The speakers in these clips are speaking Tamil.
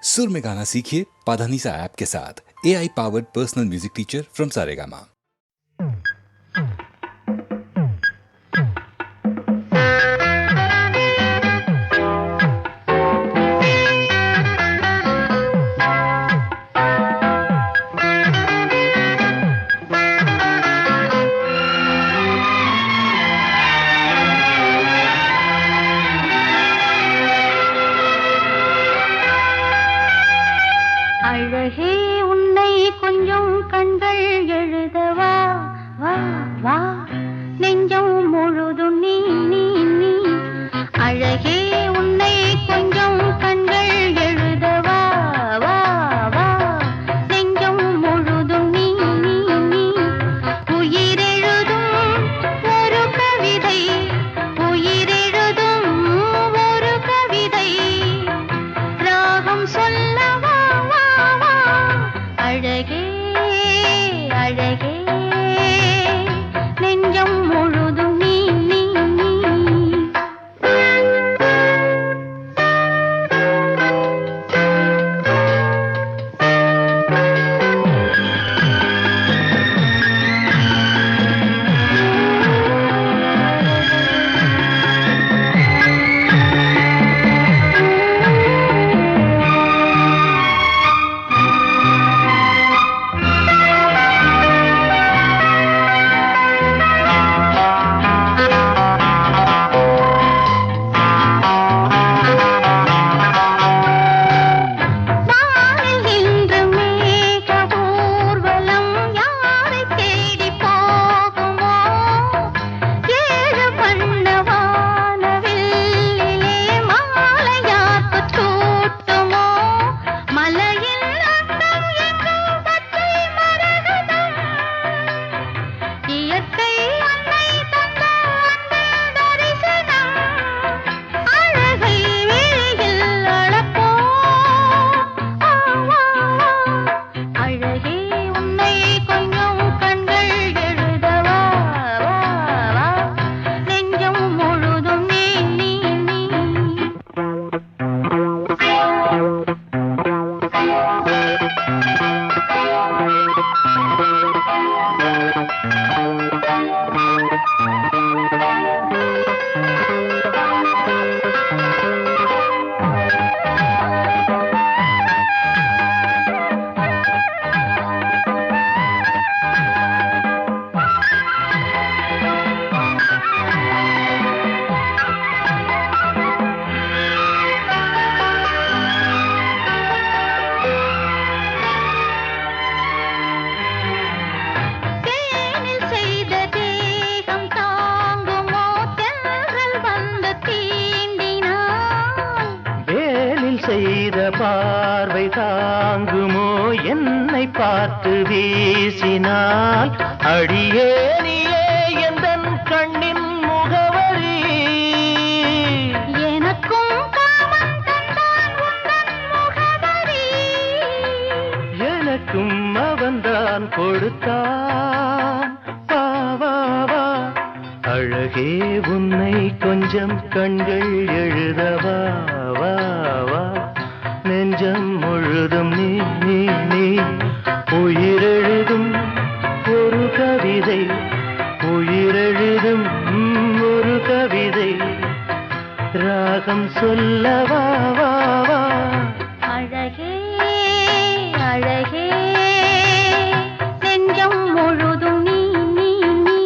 सुर में गाना सीखिए पाधानीसा ऐप के साथ। AI powered personal music teacher from Saregama. அழகே உன்னை கொஞ்சம் கண்கள் எழுதவா வா வா நெஞ்சம் முழுதும் நீ நீ நீ அழகே உன்னை கொஞ்சம் கண்கள் எழுதவா வா வா நெஞ்சம் முழுதும் நீ நீ நீ உயிரெழுதும் ஒரு கவிதை உயிரெழுதும் ஒரு கவிதை ராகம் சொல்லவா அழகே அழகே நெஞ்சம் முழுதும் நீ நீ நீ செய்த பார்வை தாங்குமோ என்னை பார்த்து வீசினால் அடியே நீயே எந்தன் கண்ணின் முகவரி எனக்கும் காமம் தந்தான் உந்தன் முகவரி எனக்கும் அவன்தான் கொடுத்தான் வா வா வா அழகே உன்னை கொஞ்சம் கண்கள் எழுதவா வா வா நெஞ்சம் முழுதும் நீ நீ நீ உயிரெழுதும் ஒரு கவிதை உயிரெழுதும் ஒரு கவிதை ராகம் சொல்லவா வா வா அழகே அழகே நெஞ்சம் முழுதும் நீ நீ நீ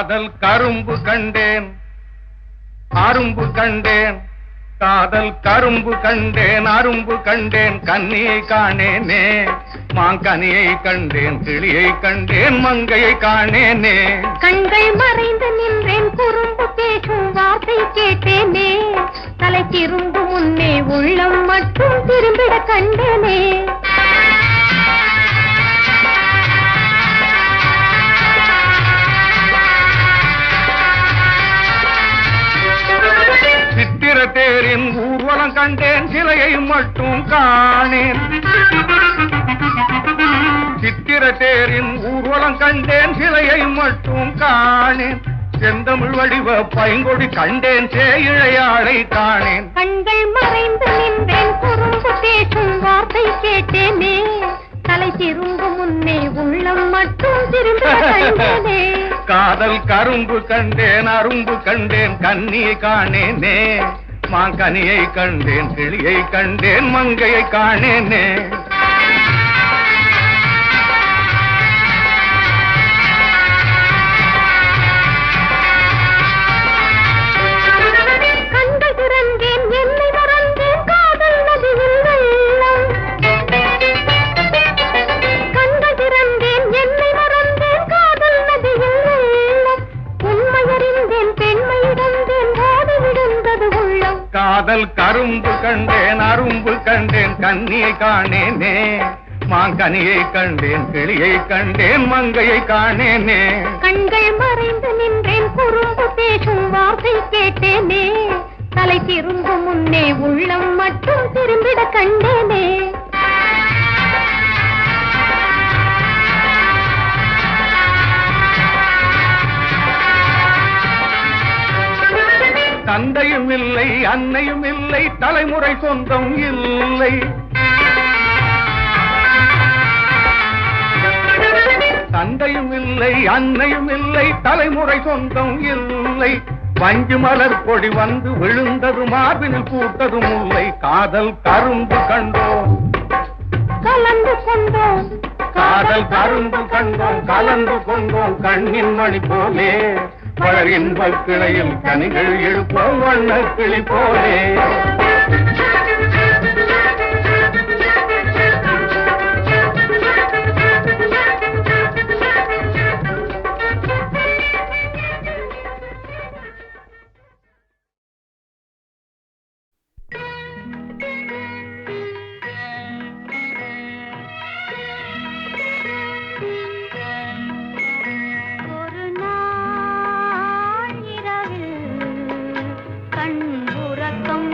காதல் கரும்பு கண்டேன் அரும்பு கண்டேன் காதல் கரும்பு கண்டேன் அரும்பு கண்டேன் கன்னியை காணேனே மாங்கனியை கண்டேன் கிளியை கண்டேன் மங்கையை காணேனே கண்கள் மறைந்து நின்றேன் குறும்பு பேசும் வார்த்தை கேட்டேனே தலை திரும்பு முன்னே உள்ளம் மட்டும் திரும்பிட கண்டேனே சித்திர தேரின் ஊர்வலம் கண்டேன் சிலையை மட்டும் காணேன் சித்திர தேரின் ஊர்வலம் கண்டேன் சிலையை மட்டும் காணேன் செந்தமிழ் வடிவ பைங்கொடி கண்டேன் சேயிழையாளை காணேன் கண்கள் மறைந்து நின்றேன் குறும்பு பேசும் வார்த்தை கேட்டேனே தலை திரும்பு முன்னே உள்ளம் மட்டும் திரும்பிட கண்டேனே காதல் கரும்பு கண்டேன் அரும்பு கண்டேன் கன்னியை காணேனே மாங்கனியை கண்டேன் கிளியை கண்டேன் மங்கையை காணேனே கண்கள் திறந்தேன் என்னை மறந்தேன் காதல் நதியில் வெள்ளம் கண்கள் திறந்தேன் என்னை மறந்தேன் காதல் நதியில் வெள்ளம் உண்மையறிந்தேன் பெண்மை இழந்தேன் ஓடி விழுந்தது உள்ளம் காதல் கரும்பு கண்டேன் அரும்பு கண்டேன் கன்னியை காணேனே மாங்கனியை கண்டேன் கிளியை கண்டேன் மங்கையை காணேனே கண்கள் மறைந்து நின்றேன் குறும்பு பேசும் வார்த்தை கேட்டேனே தலை திரும்பு முன்னே உள்ளம் மட்டும் திரும்பிட கண்டேனே தந்தையும் இல்லை அன்னையும் இல்லை தலைமுறை சொந்தம் இல்லை தந்தையும் இல்லை அன்னையும் இல்லை தலைமுறை சொந்தம் இல்லை வஞ்சு மலர் கொடி வந்து விழுந்தது மார்பினில் பூத்ததும் இல்லை காதல் கரும்பு கண்டோம் கலந்து கொண்டோம் காதல் கரும்பு கண்டோம் கலந்து கொண்டோம் கண்ணின் மணி போலே மலர் இன்பக் கிளையில் கனிகள் எழுப்போம் வண்ண கிளி போலே ஒரு நாள் இரவில் கண் உறக்கம்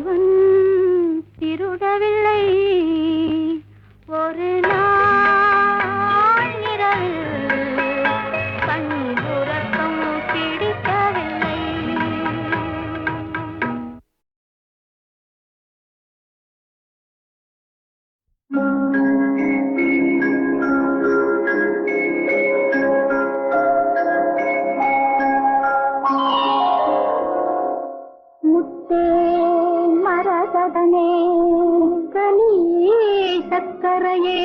இவன் திருடவில்லை ஒரு நாள் இரவில் கண்புறக்கம் பிடிக்கவில்லை. முத்தே மரகதனே கனியே சக்கரையே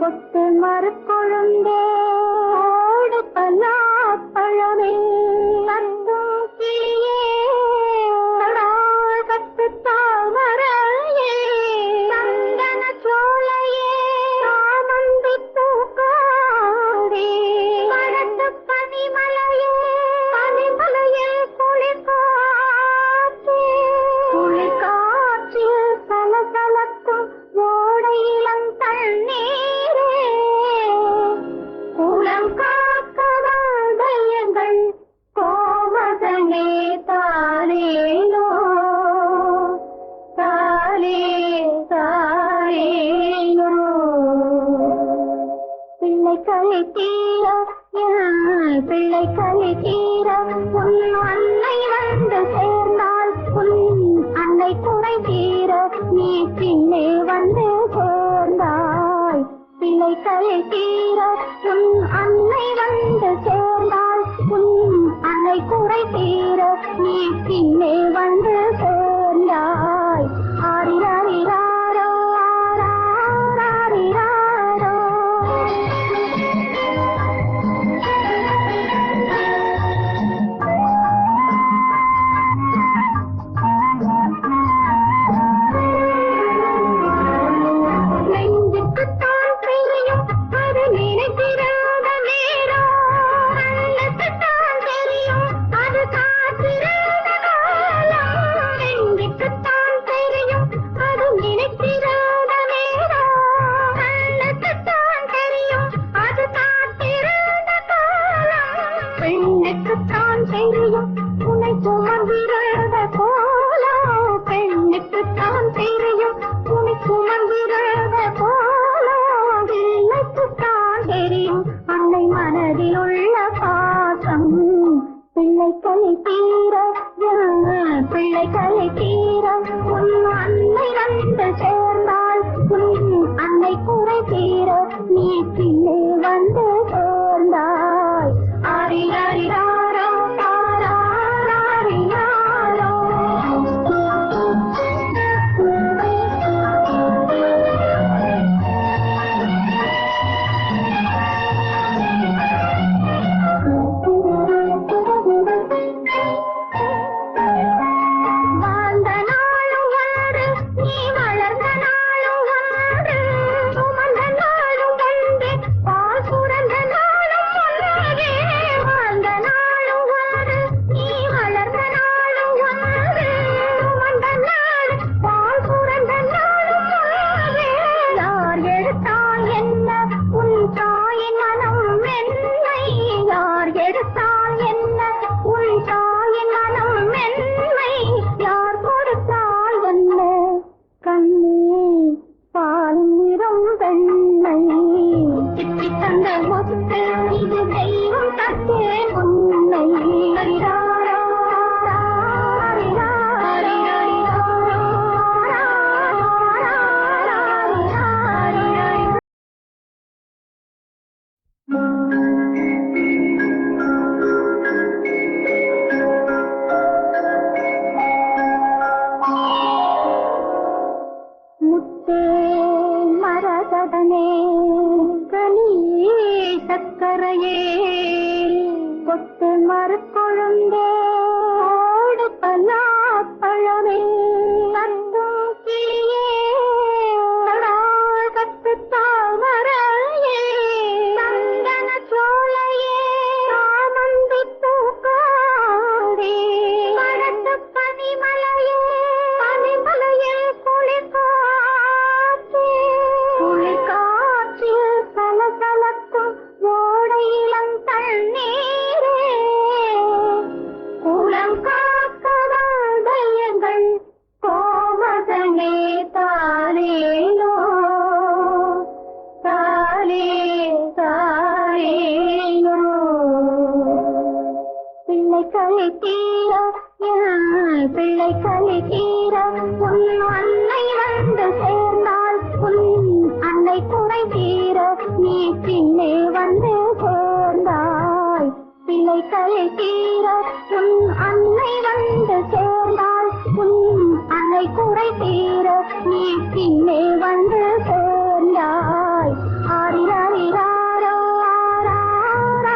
கொத்து மறுக்கொழுந்தே ஓடு பலாப்பழமே கத்தும் கிளியே கத்து தாமரையே சந்தன சோலையே சாமந்தி பூக்காடே பழத்து பனிமலையே பனிமலையில் குளிர்காற்றில் சலசலக்கும் ஓடையிலம் தண்ணீரே குளம் காக்கதால் தையங்கள் கோவதனே தாரேனோ தாரே தாரேனோ பிள்ளை கலை தீர பிள்ளை கலை தீர உன் அன்னை வந்து சேர்ந்தால் உன் அன்னை குறை தீர நீ பின்னே வந்து சேர்ந்தாய். பிள்ளை கலை தீர உன் அன்னை வந்து சேர்ந்தால் உன் அன்னை குறை தீர நீ பின்னே வந்து சேர்ந்தாய். ஆரிராரிராரோ ஆராரிராரோ நெஞ்சுக்குத்தான் தெரியும் அது நினைத்திராத நேரம் கண்ணுக்குத்தான் தெரியும் அது காத்திராத காலம். நெஞ்சுக்குத்தான் தெரியும் அது நினைத்திராத நேரம் கண்ணுக்குத்தான் தெரியும் அது காத்திராத காலம். பெண்ணுக்குத்தான் தெரியும் உன்னை சுமந்திராத கோலம் பெண்ணுக்குத்தான் தெரியும் உன்னை சுமந்திராத கோலம் பிள்ளைக்குத்தான் தெரியும் அன்னை மனதில் உள்ள பாசம். பிள்ளை கலை தீர பிள்ளை கலை தீர உன் அன்னை வந்து சேர்ந்தால் உன் அன்னை குறை தீர நீ பிள்ளை வந்து சேர்ந்தாய். ஆரிராரிராரோ ஆராரிராரோ வாழ்ந்த நாளும் ஒன்று நீ வளர்ந்த நாளும் ஒன்று சுமந்த நாளும் ஒன்று பால் சுரந்த நாளும் ஒன்று வாழ்ந்த நாளும் ஒன்று நீ வளர்ந்த நாளும் ஒன்று சுமந்த நாள் பால் சுரந்த நாளும் ஒன்று. யார் எடுத்தால் என்ன உன் தாயின் மனம் மென்மை யார் எடுத்தால் என்ன உன் தாயின் மனம் மென்மை யார் கொடுத்தால் என்ன கண்ணே பால் நிறம் வெண்மை சித்தி தந்த முத்து இது தெய்வம் தத்தே உன்னை அறியாரோ முத்தே மரகதனே கனியே சக்கரையே கொத்து மறுக்கொழுந்தே ஓடு பலாப்பழமே கத்தும் கிளியே கத்து தாமரையே சந்தன சோலையே சாமந்தி பூக்காடே பழத்து பனிமலையே பனிமலையில் குளிர்காற்றில் சலசலக்கும் ஓடையிலம் தண்ணீரே பிள்ளை கலை தீர உன் அன்னை வந்து சேர்ந்தால் உன் அன்னை குறை தீர நீ பின்னே வந்து சேர்ந்தாய். பிள்ளை கலை தீர உன் அன்னை வந்து சேர்ந்தால் உன் அன்னை குறை தீர நீ பின்னே வந்து சேர்ந்தாய். ஆரிராரிராரோ ஆராரிராரோ.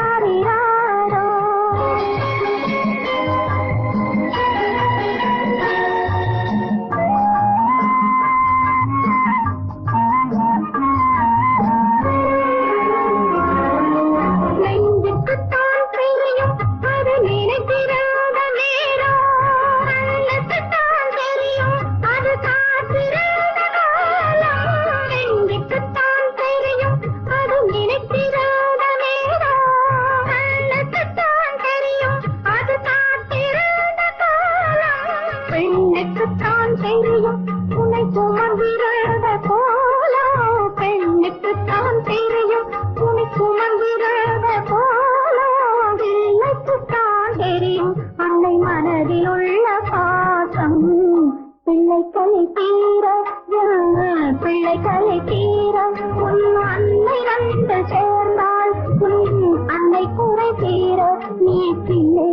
நெஞ்சுக்குத்தான் தெரியும் அது நினைத்திராத நேரம். கண்ணுக்குத்தான் தெரியும் அது காத்திராத காலம். நெஞ்சுக்குத்தான் தெரியும் அது நினைத்திராத நேரம். கண்ணுக்குத்தான் தெரியும் அது காத்திராத காலம். பெண்ணுக்குத்தான் தெரியும் உன்னை சுமந்திராத கோலம். பெண்ணுக்குத்தான் தெரியும் உன்னை சுமந்திராத கோலம். பிள்ளைக்குத்தான் தெரியும் அன்னை மனதில் உள்ள பாசம். பிள்ளை கலை தீர பிள்ளை கலை தீர உன் அன்னை வந்து சேர்ந்தால் உன் அன்னை குறை தீர நீ பிள்ளை